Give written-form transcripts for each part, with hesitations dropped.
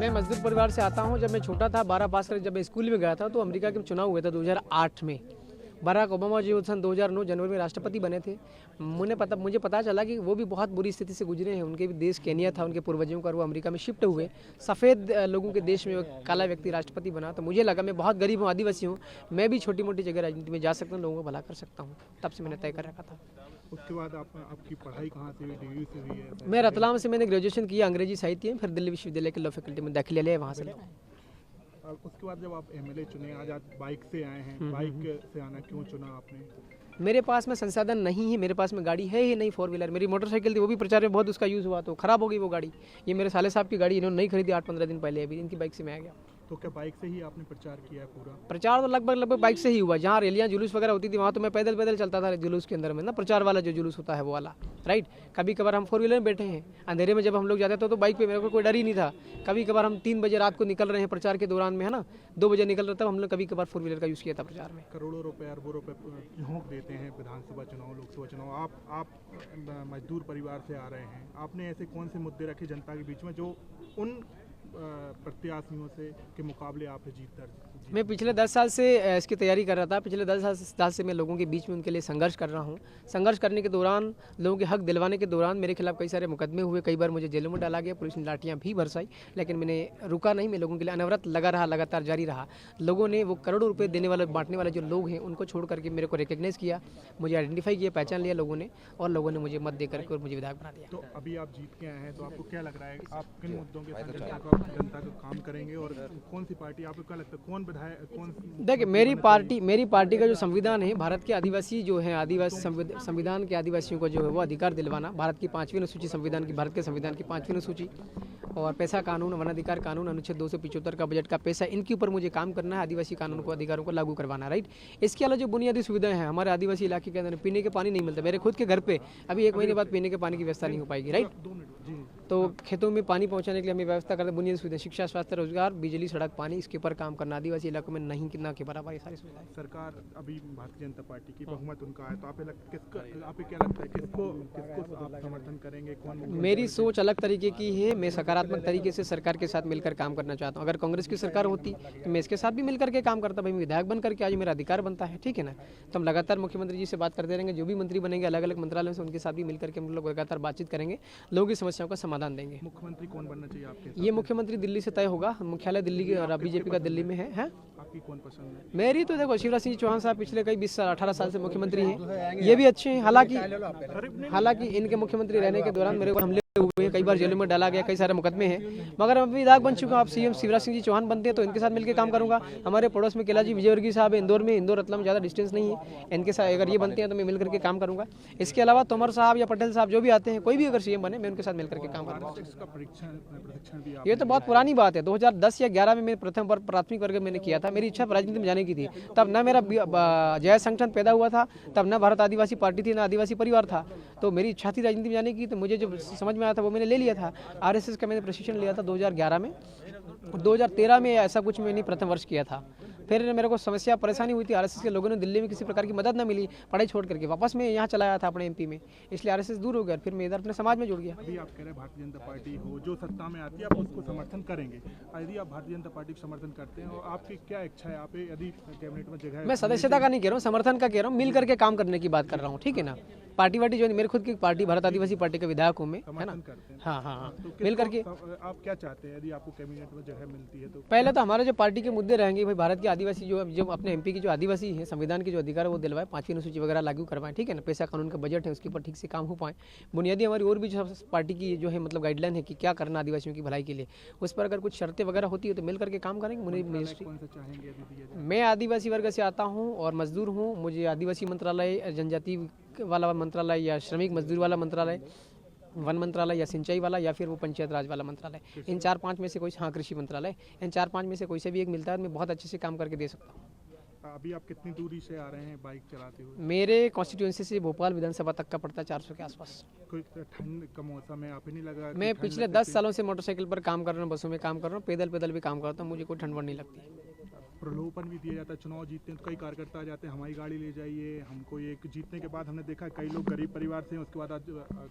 मैं मजदूर परिवार से आता हूँ। जब मैं छोटा था 12 पास कर जब मैं स्कूल में गया था तो अमेरिका के चुनाव हुए थे 2008 में। बराक ओबामा जी सन 2009 जनवरी में राष्ट्रपति बने थे। मुझे पता चला कि वो भी बहुत बुरी स्थिति से गुजरे हैं। उनके भी देश केनिया था, उनके पूर्वजों का, वो अमेरिका में शिफ्ट हुए। सफ़ेद लोगों के देश में वो काला व्यक्ति राष्ट्रपति बना। तो मुझे लगा मैं बहुत गरीब हूँ, आदिवासी हूँ, मैं भी छोटी मोटी जगह राजनीति में जा सकता हूँ, लोगों को भला कर सकता हूँ। तब से मैंने तय कर रखा था। उसके बाद आपकी पढ़ाई कहाँ से हुई, डिग्री से हुई है? मैं रतलाम से मैंने ग्रेजुएशन किया अंग्रेजी साहित्य में, फिर दिल्ली विश्वविद्यालय के लॉ फैकल्टी में दाखिला लिया, वहाँ से। उसके बाद जब आप एमएलए चुने, आज आप बाइक से आए हैं, बाइक से आना क्यों चुना आपने? मेरे पास में संसाधन नहीं है, मेरे पास में गाड़ी है ही नहीं, 4 व्हीलर। मेरी मोटरसाइकिल थी, वो भी प्रचार में बहुत उसका यूज़ हुआ तो ख़राब हो गई वो गाड़ी। ये मेरे साले साहब की गाड़ी इन्होंने नहीं खरीदी 8-15 दिन पहले, अभी इनकी बाइक से मैं आ गया। तो क्या बाइक से ही आपने प्रचार किया पूरा? प्रचार तो लगभग बाइक से ही हुआ। जहाँ रैलियाँ जुलूस वगैरह होती थी वहाँ तो मैं पैदल चलता था जुलूस के अंदर में ना, प्रचार वाला जो जुलूस होता है वो वाला, राइट। कभी कभार हम 4 व्हीलर में बैठे हैं, अंधेरे में जब हम लोग जाते थे तो बाइक पे, मेरे को कोई डर ही नहीं था। कभी कभार हम 3 बजे रात को निकल रहे हैं प्रचार के दौरान में, है ना, 2 बजे निकल रहे, तब हम लोग कभी कभार 4 व्हीलर का यूज़ किया था प्रचार में। करोड़ों रुपए, अरबों रुपए झोंक देते हैं विधानसभा चुनाव, लोकसभा चुनाव। आप मजदूर परिवार से आ रहे हैं, आपने ऐसे कौन से मुद्दे रखे जनता के बीच में जो उन प्रत्याशियों से के मुकाबले आप जीत दर्ज? मैं पिछले 10 साल से इसकी तैयारी कर रहा था। पिछले 10 साल से मैं लोगों के बीच में उनके लिए संघर्ष कर रहा हूँ। संघर्ष करने के दौरान, लोगों के हक दिलवाने के दौरान मेरे खिलाफ कई सारे मुकदमे हुए, कई बार मुझे जेलों में डाला गया, पुलिस ने लाठियाँ भी बरसाई, लेकिन मैंने रुका नहीं। मैं लोगों के लिए अनवरत लगा रहा, लगातार जारी रहा। लोगों ने, वो करोड़ों रुपये देने वाले, बांटने वाले जो लोग हैं, उनको छोड़ करके मेरे को रिकग्नाइज़ किया, मुझे आइडेंटिफाई किया, पहचान लिया लोगों ने, और लोगों ने मुझे मत दे करके और मुझे विधायक बना दिया। तो अभी आप जीत के आए हैं, तो आपको क्या लग रहा है, आप किन मुद्दों के साथ जनता का काम करेंगे और कौन सी पार्टी, आपको क्या लगता है कौन विधायक, कौन? देखिए, मेरी पार्टी का जो संविधान है, भारत के आदिवासी जो है, आदिवासी संविधान के आदिवासियों को जो है वो अधिकार दिलवाना, भारत की 5वीं अनुसूची, संविधान की, भारत के संविधान की 5वीं अनुसूची, और पैसा कानून, वन अधिकार कानून, अनुच्छेद 275 का बजट का पैसा, इनके ऊपर मुझे काम करना है, आदिवासी कानून को, अधिकारों को लागू करवाना, राइट। इसके अलावा जो बुनियादी सुविधाएं हैं हमारे आदिवासी इलाके के अंदर, पीने के पानी नहीं मिलता। मेरे खुद के घर पे अभी 1 महीने बाद पीने के पानी की व्यवस्था नहीं हो पाएगी, राइट। तो खेतों में पानी पहुंचाने के लिए हमें व्यवस्था करते, बुनियादी सुविधा, शिक्षा, स्वास्थ्य, रोजगार, बिजली, सड़क, पानी, इसके ऊपर काम करना। आदिवासी इलाकों में नहीं कितना के बराबर ये सारी सुविधाएं। सरकार अभी भारतीय जनता पार्टी की बहुमत उनका है, तो आपको क्या लगता है किसको आप समर्थन करेंगे, कौन? मेरी सोच अलग तरीके की है। मैं सकारात्मक तरीके से सरकार के साथ मिलकर काम करना चाहता हूँ। अगर कांग्रेस की सरकार होती तो मैं इसके साथ भी मिलकर के काम करता। भाई, मैं विधायक बन करके आज मेरा अधिकार बनता है, ठीक है ना। तो हम लगातार मुख्यमंत्री जी से बात करते रहेंगे, जो भी मंत्री बनेंगे अलग अलग मंत्रालयों से, उनके साथ भी मिलकर के हम लोग लगातार बातचीत करेंगे, लोगों की समस्याओं का समाधान देंगे। मुख्यमंत्री कौन बनना चाहिए आपके? ये मुख्यमंत्री दिल्ली से तय होगा, मुख्यालय दिल्ली की, और बीजेपी का दिल्ली में है। आपकी कौन पसंद है? मेरी तो देखो, शिवराज सिंह चौहान साहब पिछले कई 18 साल से मुख्यमंत्री हैं, ये भी अच्छे हैं। हालांकि इनके मुख्यमंत्री रहने के दौरान मेरे को हमले हुए, कई बार जेलों में डाला गया, कई सारे मुकदमे हैं, मगर अब विधायक बन चुका हूं। आप सीएम शिवराज सिंह जी चौहान बनते हैं तो इनके साथ मिलकर काम करूंगा। हमारे पड़ोस में कैलाश जी विजयवर्गीय साहब है, इंदौर में, इंदौर रतलाम ज़्यादा डिस्टेंस नहीं है, इनके साथ अगर ये बनते हैं तो मैं मिलकर के काम करूंगा। इसके अलावा तोमर साहब या पटेल साहब जो भी आते हैं, कोई भी अगर सीएम बने, मैं उनके साथ मिलकर के काम करूंगा। ये तो बहुत पुरानी बात है। 2010 या 11 में मैं प्रथम वर्ग प्राथमिक वर्ग मैंने किया था। मेरी इच्छा राजनीति में जाने की थी। तब न मेरा जय संगठन पैदा हुआ था, तब न भारत आदिवासी पार्टी थी, न आदिवासी परिवार था। तो मेरी इच्छा थी राजनीति में जाने की, तो मुझे जो समझ में आया था वो मैंने ले लिया था। आरएसएस का मैंने प्रशिक्षण लिया था 2011 में, 2013 में ऐसा कुछ मैंने प्रथम वर्ष किया था। फिर मेरे को समस्या परेशानी हुई थी, आरएसएस के लोगों ने, दिल्ली में किसी प्रकार की मदद न मिली, पढ़ाई छोड़ करके वापस मैं यहाँ चला आया था अपने एमपी में, इसलिए आरएसएस दूर हो गया। फिर मैं इधर अपने समाज में जुड़ गया। अभी आप कह रहे हैं भारतीय जनता पार्टी हो जो सत्ता में आती है आप उसको समर्थन करेंगे। यदि आप भारतीय जनता पार्टी को समर्थन करते हैं और आपकी क्या इच्छा है, आप यदि कैबिनेट में जगह? मैं सदस्यता का नहीं कह रहा हूँ, समर्थन का कह रहा हूँ, मिल करके काम करने की बात कर रहा हूँ, ठीक है ना। पार्टी वार्टी जो मेरे खुद की पार्टी, भारत आदिवासी पार्टी का विधायक हूँ मैं, है ना। हाँ, मिल करके। आप क्या चाहते हैं यदि आपको कैबिनेट में जगह मिलती है तो? पहले तो हमारे जो पार्टी के मुद्दे रहेंगे, भाई भारत के आदिवासी जो अपने एमपी की जो आदिवासी हैं, संविधान के जो अधिकार है वो दिलवाए, 5वीं अनुसूची वगैरह लागू करवाएं, ठीक है ना। पैसा कानून का बजट है, उसके ऊपर ठीक से काम हो पाए। बुनियादी हमारी और भी जो पार्टी की जो है मतलब गाइडलाइन है कि क्या करना आदिवासियों की भलाई के लिए, उस पर अगर कुछ शर्तें वगैरह होती है तो मिल करके काम करेंगे। मैं आदिवासी वर्ग से आता हूँ और मजदूर हूँ। मुझे आदिवासी मंत्रालय, जनजाति वाला मंत्रालय, या श्रमिक मजदूर वाला मंत्रालय, वन मंत्रालय, या सिंचाई वाला, या फिर वो पंचायत राज वाला मंत्रालय, इन 4-5 में से कोई, हाँ कृषि मंत्रालय, इन 4-5 में से कोई से भी एक मिलता है, मैं बहुत अच्छे से काम करके दे सकता हूँ। अभी आप कितनी दूरी से आ रहे हैं बाइक चलाते हुए? मेरे कॉन्स्टिट्यूंसी से भोपाल विधानसभा तक का पड़ता है 400 के आसपास। कोई ठंड का मौसम है, आप ही नहीं लगा? मैं पिछले 10 सालों से मोटरसाइकिल पर काम कर रहा हूँ, बसों में काम कर रहा हूँ, पैदल भी काम करता हूँ, मुझे कोई ठंड नहीं लगती। प्रलोभन भी दिया जाता है। चुनाव जीतते हैं तो कई कार्यकर्ता आ जाते हैं, हमारी गाड़ी ले जाइए, हमको ये जीतने के बाद हमने देखा कई लोग गरीब परिवार से हैं, उसके बाद आज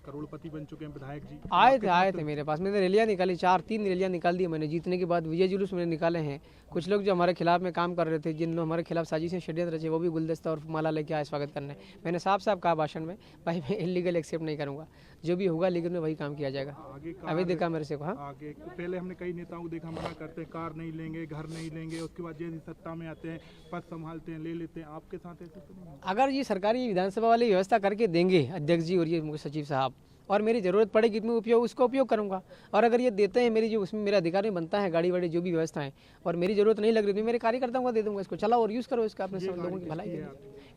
करोड़पति बन चुके हैं विधायक जी। आए थे मेरे पास, मैंने रैलियाँ निकाली, 4-3 रैलियाँ निकाल दी मैंने। जीतने के बाद विजय जुलूस मैंने निकाले हैं। कुछ लोग जो हमारे खिलाफ में काम कर रहे थे, जिन लोग हमारे खिलाफ साजिशें षड्यंत्र रचे, वो भी गुलदस्ता और माला लेके आए स्वागत करने। मैंने साफ साफ कहा भाषण में, भाई मैं इलीगल एक्सेप्ट नहीं करूँगा, जो भी होगा लीगल में वही काम किया जाएगा। आगे अभी देखा मेरे से को। हाँ, आगे पहले हमने कई नेताओं को देखा मना करते हैं, कार नहीं लेंगे, घर नहीं लेंगे, उसके बाद जैसे सत्ता में आते हैं पद संभालते हैं, ले लेते हैं। आपके साथ ऐसे तो नहीं? अगर ये सरकारी विधानसभा वाली व्यवस्था करके देंगे अध्यक्ष जी और ये मुख्य सचिव साहब, और मेरी ज़रूरत पड़ेगी तो मैं उसका उपयोग करूंगा। और अगर ये देते हैं, मेरी जो उसमें मेरा अधिकार में बनता है, गाड़ी वाड़ी जो भी व्यवस्था है, और मेरी ज़रूरत नहीं लग रही तो मेरे कार्यकर्ताओं को दे दूंगा, इसको चलाओ और यूज़ करो इसका अपने सब लोगों की भलाई के लिए।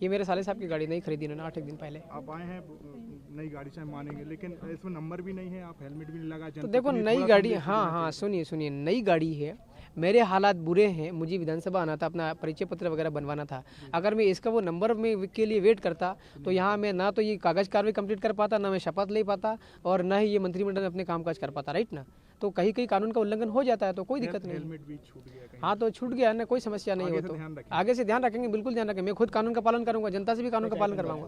ये मेरे साले साहब की गाड़ी नहीं खरीदी उन्होंने 8 दिन पहले। आप आए हैं नई गाड़ी से मानेंगे, लेकिन इसमें नंबर भी नहीं है, आप हेलमेट भी नहीं लगा। तो देखो नई गाड़ी, हाँ सुनिए, नई गाड़ी है, मेरे हालात बुरे हैं, मुझे विधानसभा आना था, अपना परिचय पत्र वगैरह बनवाना था। अगर मैं इसका वो नंबर में के लिए वेट करता तो यहाँ मैं ना तो ये कागज कार्रवाई कंप्लीट कर पाता, ना मैं शपथ ले पाता, और ना ही ये मंत्रिमंडल में अपने कामकाज कर पाता, राइट ना। तो कहीं कहीं कानून का उल्लंघन हो जाता है तो कोई दिक्कत नहीं। हेलमेट भी छूट गया कहीं। हाँ तो छूट गया ना, कोई समस्या नहीं हो तो आगे से ध्यान रखेंगे, बिल्कुल ध्यान रखेंगे। मैं खुद कानून का पालन करूंगा, जनता से भी कानून का पालन करवाऊंगा।